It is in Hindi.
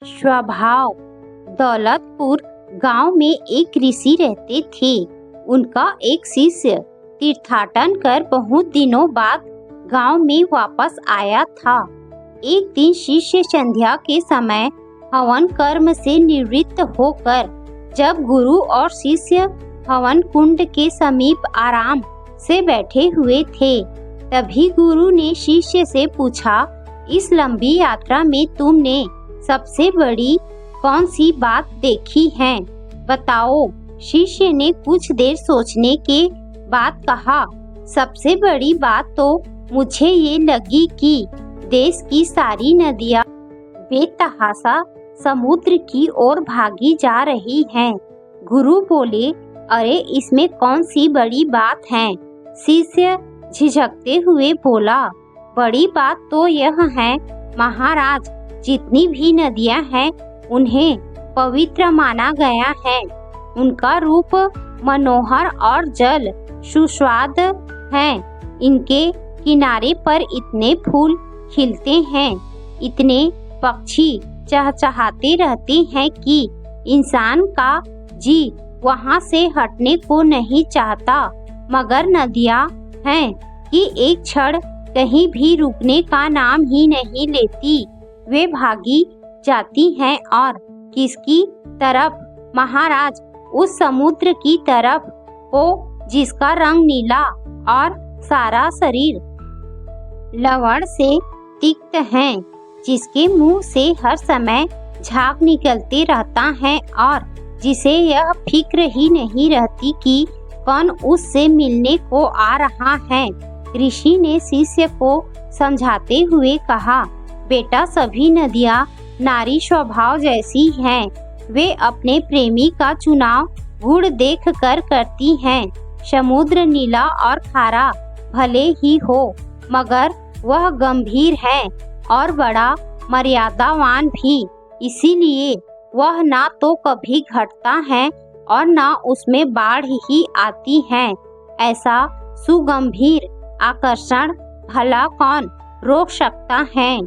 स्वभाव। दौलतपुर गांव में एक ऋषि रहते थे। उनका एक शिष्य तीर्थाटन कर बहुत दिनों बाद गांव में वापस आया था। एक दिन शिष्य संध्या के समय हवन कर्म से निवृत्त होकर जब गुरु और शिष्य हवन कुंड के समीप आराम से बैठे हुए थे, तभी गुरु ने शिष्य से पूछा, इस लंबी यात्रा में तुमने सबसे बड़ी कौन सी बात देखी है, बताओ। शिष्य ने कुछ देर सोचने के बाद कहा, सबसे बड़ी बात तो मुझे ये लगी कि देश की सारी नदियाँ बेतहाशा समुद्र की ओर भागी जा रही हैं। गुरु बोले, अरे इसमें कौन सी बड़ी बात है। शिष्य झिझकते हुए बोला, बड़ी बात तो यह है महाराज, जितनी भी नदियां हैं उन्हें पवित्र माना गया है। उनका रूप मनोहर और जल सुस्वाद है। इनके किनारे पर इतने फूल खिलते हैं, इतने पक्षी चहचहाते रहते हैं कि इंसान का जी वहाँ से हटने को नहीं चाहता। मगर नदियाँ हैं कि एक क्षण कहीं भी रुकने का नाम ही नहीं लेती। वे भागी जाती हैं और किसकी तरफ महाराज, उस समुद्र की तरफ को जिसका रंग नीला और सारा शरीर लवण से तिक्त है, जिसके मुंह से हर समय झाग निकलते रहता है और जिसे यह फिक्र ही नहीं रहती कि कौन उससे मिलने को आ रहा है। ऋषि ने शिष्य को समझाते हुए कहा, बेटा सभी नदियाँ नारी स्वभाव जैसी हैं। वे अपने प्रेमी का चुनाव गुण देख कर करती हैं। समुद्र नीला और खारा भले ही हो, मगर वह गंभीर है और बड़ा मर्यादावान भी। इसीलिए वह ना तो कभी घटता है और ना उसमें बाढ़ ही आती है। ऐसा सुगंभीर आकर्षण भला कौन रोक सकता है।